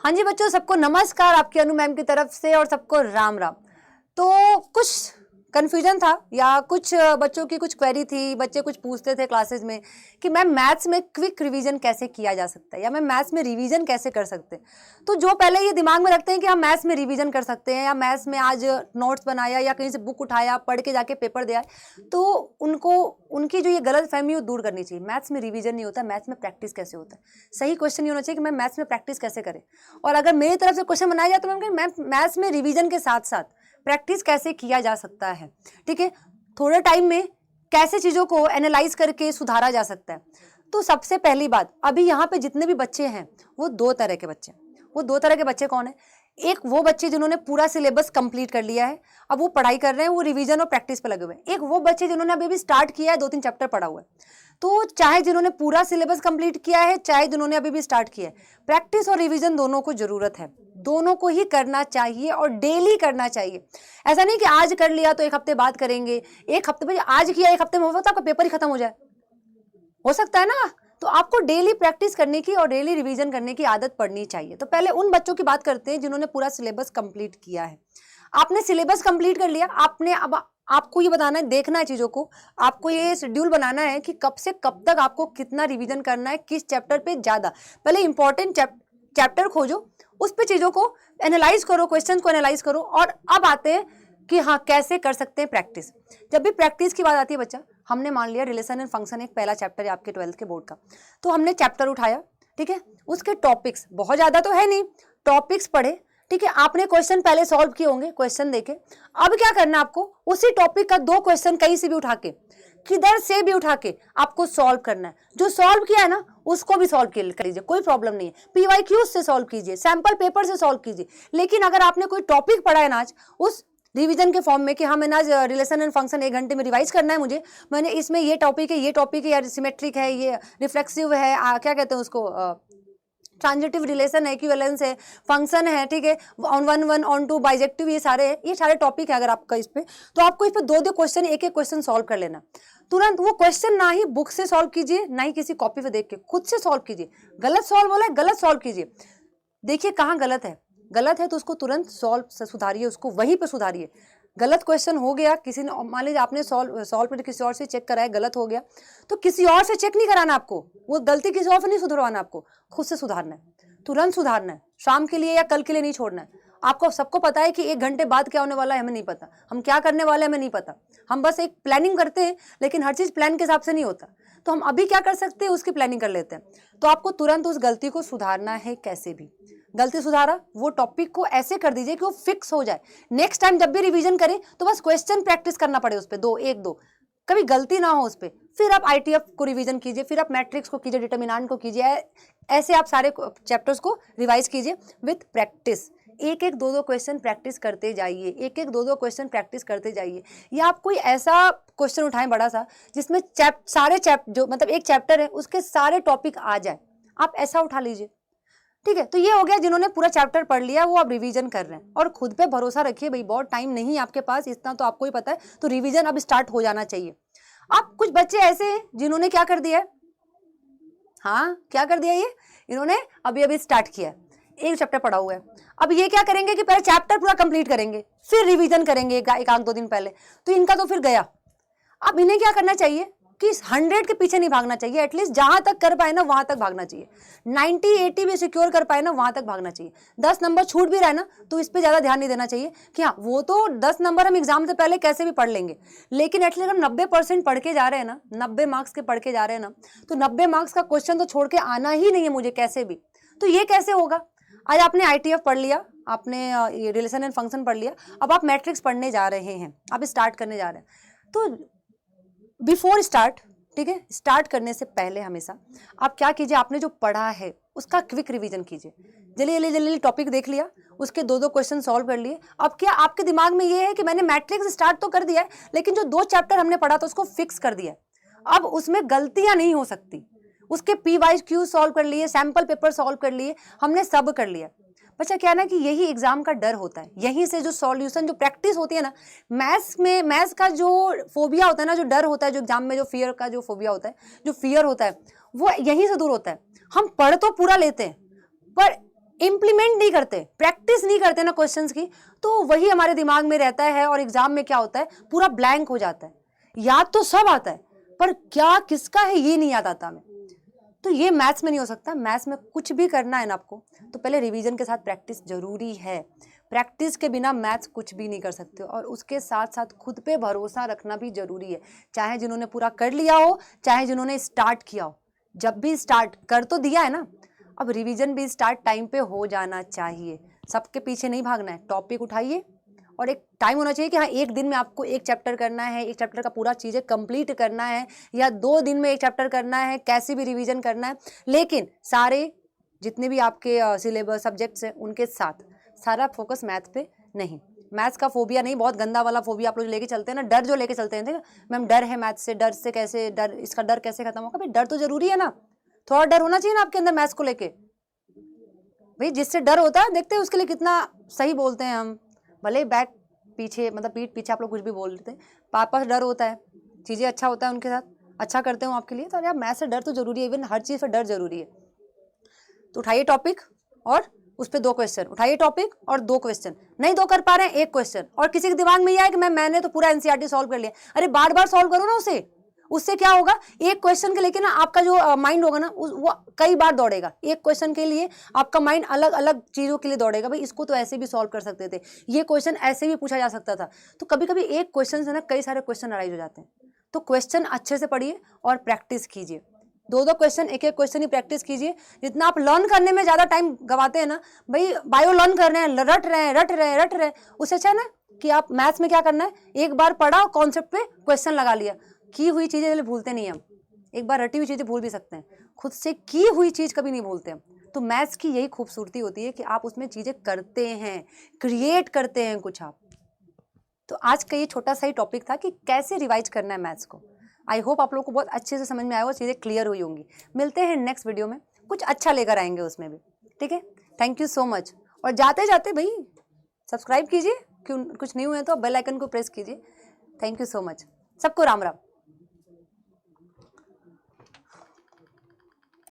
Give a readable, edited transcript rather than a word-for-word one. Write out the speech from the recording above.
हाँ जी बच्चों, सबको नमस्कार आपकी अनु मैम की तरफ से और सबको राम राम। तो कुछ कन्फ्यूजन था या कुछ बच्चों की कुछ क्वेरी थी, बच्चे कुछ पूछते थे क्लासेस में कि मैम मैथ्स में क्विक रिवीजन कैसे किया जा सकता है या मैम मैथ्स में रिवीजन कैसे कर सकते हैं। तो जो पहले ये दिमाग में रखते हैं कि हम मैथ्स में रिवीजन कर सकते हैं या मैथ्स में आज नोट्स बनाया या कहीं से बुक उठाया, पढ़ के जाके पेपर दिया, तो उनको उनकी जो ये गलत फहमी वो दूर करनी चाहिए। मैथ्स में रिवीजन नहीं होता, मैथ्स में प्रैक्टिस कैसे होता है। सही क्वेश्चन ये होना चाहिए कि मैम मैथ्स में प्रैक्टिस कैसे करें। और अगर मेरी तरफ से क्वेश्चन बनाया जाए तो मैम मैथ्स में रिवीजन के साथ साथ प्रैक्टिस कैसे किया जा सकता है, ठीक है, थोड़े टाइम में कैसे चीजों को एनालाइज करके सुधारा जा सकता है। तो सबसे पहली बात, अभी यहाँ पे जितने भी बच्चे हैं वो दो तरह के बच्चे। वो दो तरह के बच्चे कौन है? एक वो बच्चे जिन्होंने पूरा सिलेबस कंप्लीट कर लिया है, अब वो पढ़ाई कर रहे हैं, वो रिवीजन और प्रैक्टिस पे लगे हुए हैं। एक वो बच्चे जिन्होंने अभी स्टार्ट किया है, 2-3 चैप्टर पढ़ा हुआ है। तो चाहे जिन्होंने पूरा सिलेबस कंप्लीट किया है, चाहे जिन्होंने अभी भी स्टार्ट किया है, प्रैक्टिस और रिवीजन दोनों को जरूरत है। दोनों को ही करना चाहिए और डेली करना चाहिए। ऐसा नहीं कि आज कर लिया तो एक हफ्ते बाद करेंगे, एक हफ्ते में आज किया एक हफ्ते में हो सकता है आपका पेपर ही खत्म हो जाए, हो सकता है ना। तो आपको डेली प्रैक्टिस करने की और डेली रिवीजन करने की आदत पड़नी चाहिए। तो पहले उन बच्चों की बात करते हैं जिन्होंने पूरा सिलेबस कंप्लीट किया है। आपने सिलेबस कंप्लीट कर लिया, आपने अब आपको ये बताना है, देखना है चीजों को, आपको ये शेड्यूल बनाना है कि कब से कब तक आपको कितना रिवीजन करना है, किस चैप्टर पे ज्यादा। पहले इंपॉर्टेंट चैप्टर खोजो, उस पे चीजों को एनालाइज करो, क्वेश्चन को एनालाइज करो। और अब आते हैं कि हाँ कैसे कर सकते हैं प्रैक्टिस। जब भी प्रैक्टिस की बात आती है बच्चा, हमने मान लिया रिलेशन एंड फंक्शन एक पहला चैप्टर है आपके 12th के बोर्ड का, तो हमने चैप्टर उठाया, ठीक है, उसके टॉपिक्स बहुत ज्यादा तो है नहीं, टॉपिक्स पढ़े, ठीक है, आपने क्वेश्चन पहले सॉल्व किए होंगे, क्वेश्चन देखे। अब क्या करना है आपको, उसी टॉपिक का 2 क्वेश्चन कहीं से भी उठा के, किधर से भी उठा के आपको सॉल्व करना है। जो सॉल्व किया है ना उसको भी सॉल्व कर लीजिए, कोई प्रॉब्लम नहीं है। पीवाईक्यूज से सॉल्व कीजिए, सैंपल पेपर से सॉल्व कीजिए। लेकिन अगर आपने कोई टॉपिक पढ़ा है ना आज, उस रिवीजन के फॉर्म में कि हाँ मैंने आज रिलेशन एंड फंक्शन 1 घंटे में रिवाइज करना है मुझे, मैंने इसमें ये टॉपिक है, या सिमेट्रिक है, ये रिफ्लेक्सिव है, क्या कहते हैं उसको, ट्रांजिटिव रिलेशन है, इक्विवेलेंस है, फंक्शन है, ठीक है, on one onto, bijective, ये सारे टॉपिक है। अगर आपका इस पे, तो आपको इस पे 2-2 क्वेश्चन, एक क्वेश्चन सॉल्व कर लेना तुरंत। वो क्वेश्चन ना ही बुक से सॉल्व कीजिए, ना ही किसी कॉपी पे देख के, खुद से सॉल्व कीजिए। गलत सॉल्व बोला है, गलत सॉल्व कीजिए, देखिए कहाँ गलत है तो उसको तुरंत सॉल्व सुधारिए, उसको वहीं पे सुधारिए। गलत क्वेश्चन हो गया, किसी ने मान लीजिए आपने सॉल्व पे किसी और से चेक कराया, गलत हो गया, तो किसी और से चेक नहीं कराना आपको, वो गलती किसी और से नहीं सुधरवाना, आपको खुद से सुधारना है, तुरंत सुधारना है। शाम के लिए या कल के लिए नहीं छोड़ना है। आपको सबको पता है कि 1 घंटे बाद क्या होने वाला है, हमें नहीं पता, हम क्या करने वाले हैं हमें नहीं पता। हम बस एक प्लानिंग करते हैं, लेकिन हर चीज प्लान के हिसाब से नहीं होता। तो हम अभी क्या कर सकते हैं, उसकी प्लानिंग कर लेते हैं। तो आपको तुरंत उस गलती को सुधारना है, कैसे भी गलती सुधारा, वो टॉपिक को ऐसे कर दीजिए कि वो फिक्स हो जाए। नेक्स्ट टाइम जब भी रिवीजन करें तो बस क्वेश्चन प्रैक्टिस करना पड़े उस पर, 1-2, कभी गलती ना हो उस पर। फिर आप आईटीएफ को रिवीजन कीजिए, फिर आप मैट्रिक्स को कीजिए, डिटर्मिनेंट को कीजिए, ऐसे आप सारे चैप्टर्स को रिवाइज कीजिए विथ प्रैक्टिस। 1-1, 2-2 क्वेश्चन प्रैक्टिस करते जाइए, 1-1, 2-2 क्वेश्चन प्रैक्टिस करते जाइए। या आप कोई ऐसा क्वेश्चन उठाएं बड़ा सा जिसमें सारे जो मतलब एक चैप्टर है उसके सारे टॉपिक आ जाए, आप ऐसा उठा लीजिए, ठीक है। तो ये हो गया जिन्होंने पूरा चैप्टर पढ़ लिया, वो अब रिवीजन कर रहे हैं। और खुद पे भरोसा रखिए भाई, बहुत टाइम नहीं है आपके पास, इतना तो आपको ही पता है, तो रिवीजन अब स्टार्ट हो जाना चाहिए। अब कुछ बच्चे ऐसे हैं जिन्होंने क्या कर दिया है, हाँ क्या कर दिया, ये इन्होंने अभी स्टार्ट किया है, 1 चैप्टर पढ़ा हुआ है। अब ये क्या करेंगे कि पहले चैप्टर पूरा कंप्लीट करेंगे, फिर रिवीजन करेंगे एक आध 2 दिन पहले, तो इनका तो फिर गया। अब इन्हें क्या करना चाहिए कि 100 के पीछे नहीं भागना चाहिए, एटलीस्ट जहां तक कर पाए ना वहां तक भागना चाहिए। 90-80 भी सिक्योर कर पाए ना वहां तक भागना चाहिए। 10 नंबर छूट भी रहा है ना तो इस पे ज्यादा ध्यान नहीं देना चाहिए कि हाँ वो तो 10 नंबर हम एग्जाम से पहले कैसे भी पढ़ लेंगे, लेकिन एटलीस्ट अगर 90% पढ़ के जा रहे हैं ना, 90 मार्क्स के पढ़ के जा रहे हैं ना, तो 90 मार्क्स का क्वेश्चन तो छोड़ के आना ही नहीं है मुझे कैसे भी। तो ये कैसे होगा? आज आपने आईटीएफ पढ़ लिया, आपने रिलेशन एंड फंक्शन पढ़ लिया, अब आप मैट्रिक्स पढ़ने जा रहे हैं, आप स्टार्ट करने जा रहे हैं। तो बिफोर स्टार्ट, ठीक है, स्टार्ट करने से पहले हमेशा आप क्या कीजिए, आपने जो पढ़ा है उसका क्विक रिवीजन कीजिए। जल्दी टॉपिक देख लिया, उसके 2-2 क्वेश्चन सॉल्व कर लिए। अब क्या आपके दिमाग में ये है कि मैंने मैट्रिक्स स्टार्ट तो कर दिया है, लेकिन जो 2 चैप्टर हमने पढ़ा था उसको फिक्स कर दिया है, अब उसमें गलतियां नहीं हो सकती। उसके पीवाईक्यू सॉल्व कर लिए, सैंपल पेपर सॉल्व कर लिए, हमने सब कर लिया। बच्चा क्या है ना कि यही एग्जाम का डर होता है, यहीं से जो सॉल्यूशन, जो प्रैक्टिस होती है ना, मैथ्स का जो फोबिया होता है ना, जो डर होता है, जो एग्जाम में जो फियर का जो फोबिया होता है, जो फियर होता है, वो यहीं से दूर होता है। हम पढ़ तो पूरा लेते हैं पर इंप्लीमेंट नहीं करते, प्रैक्टिस नहीं करते ना क्वेश्चंस की, तो वही हमारे दिमाग में रहता है और एग्जाम में क्या होता है, पूरा ब्लैंक हो जाता है। याद तो सब आता है पर क्या किसका है ये नहीं याद आता हमें। तो ये मैथ्स में नहीं हो सकता। मैथ्स में कुछ भी करना है ना आपको, तो पहले रिवीजन के साथ प्रैक्टिस जरूरी है। प्रैक्टिस के बिना मैथ्स कुछ भी नहीं कर सकते, और उसके साथ साथ खुद पे भरोसा रखना भी जरूरी है। चाहे जिन्होंने पूरा कर लिया हो, चाहे जिन्होंने स्टार्ट किया हो, जब भी स्टार्ट कर तो दिया है ना, अब रिवीजन भी स्टार्ट टाइम पे हो जाना चाहिए। सबके पीछे नहीं भागना है, टॉपिक उठाइए और एक टाइम होना चाहिए कि हाँ एक दिन में आपको एक चैप्टर करना है, एक चैप्टर का पूरा चीज़ें कंप्लीट करना है, या 2 दिन में एक चैप्टर करना है, कैसे भी रिवीजन करना है। लेकिन सारे जितने भी आपके सिलेबस सब्जेक्ट्स हैं उनके साथ सारा फोकस मैथ पे नहीं। मैथ्स का फोबिया नहीं, बहुत गंदा वाला फोबिया आप लोग लेके चलते हैं ना, डर जो लेके चलते हैं, ठीक है मैम डर है मैथ्स से, डर से कैसे, डर इसका डर कैसे खत्म होगा। भाई डर तो जरूरी है ना, थोड़ा डर होना चाहिए ना आपके अंदर मैथ्स को लेके। भाई जिससे डर होता है देखते हैं उसके लिए कितना सही बोलते हैं हम, भले बैक पीछे मतलब पीठ पीछे आप लोग कुछ भी बोल देते हैं, पापा से डर होता है, चीज़ें अच्छा होता है उनके साथ, अच्छा करते हो आपके लिए, तो यार मैथ्स से डर तो जरूरी है, इवन हर चीज़ से डर जरूरी है। तो उठाइए टॉपिक और उस पर 2 क्वेश्चन, उठाइए टॉपिक और 2 क्वेश्चन, नहीं 2 कर पा रहे हैं 1 क्वेश्चन। और किसी के दिमाग में ये आया कि मैंने तो पूरा एनसीईआरटी सॉल्व कर लिया, अरे बार बार सॉल्व करो ना उसे, उससे क्या होगा, एक क्वेश्चन के लेके ना आपका जो माइंड होगा ना वो कई बार दौड़ेगा। एक क्वेश्चन के लिए आपका माइंड अलग अलग चीज़ों के लिए दौड़ेगा, भाई इसको तो ऐसे भी सॉल्व कर सकते थे, ये क्वेश्चन ऐसे भी पूछा जा सकता था। तो कभी कभी एक क्वेश्चन से ना कई सारे क्वेश्चन अराइज हो जाते हैं। तो क्वेश्चन अच्छे से पढ़िए और प्रैक्टिस कीजिए, 2 क्वेश्चन, एक क्वेश्चन ही प्रैक्टिस कीजिए। जितना आप लर्न करने में ज़्यादा टाइम गवाते हैं ना, भाई बायो लर्न कर रहे हैं, रट रहे हैं, उससे अच्छा है ना कि आप मैथ्स में क्या करना है, एक बार पढ़ा कॉन्सेप्ट पे क्वेश्चन लगा लिया। की हुई चीज़ें जल्दी भूलते नहीं हम, एक बार रटी हुई चीज़ें भूल भी सकते हैं, खुद से की हुई चीज़ कभी नहीं भूलते हम। तो मैथ्स की यही खूबसूरती होती है कि आप उसमें चीज़ें करते हैं, क्रिएट करते हैं कुछ आप। तो आज का ये छोटा सा ही टॉपिक था कि कैसे रिवाइज करना है मैथ्स को। आई होप आप लोगों को बहुत अच्छे से समझ में आया होगा, चीज़ें क्लियर हुई होंगी। मिलते हैं नेक्स्ट वीडियो में, कुछ अच्छा लेकर आएंगे उसमें भी, ठीक है। Thank you so much. और जाते जाते भाई सब्सक्राइब कीजिए, क्यों कुछ नहीं हुए तो बेल आइकन को प्रेस कीजिए। थैंक यू सो मच, सबको राम राम।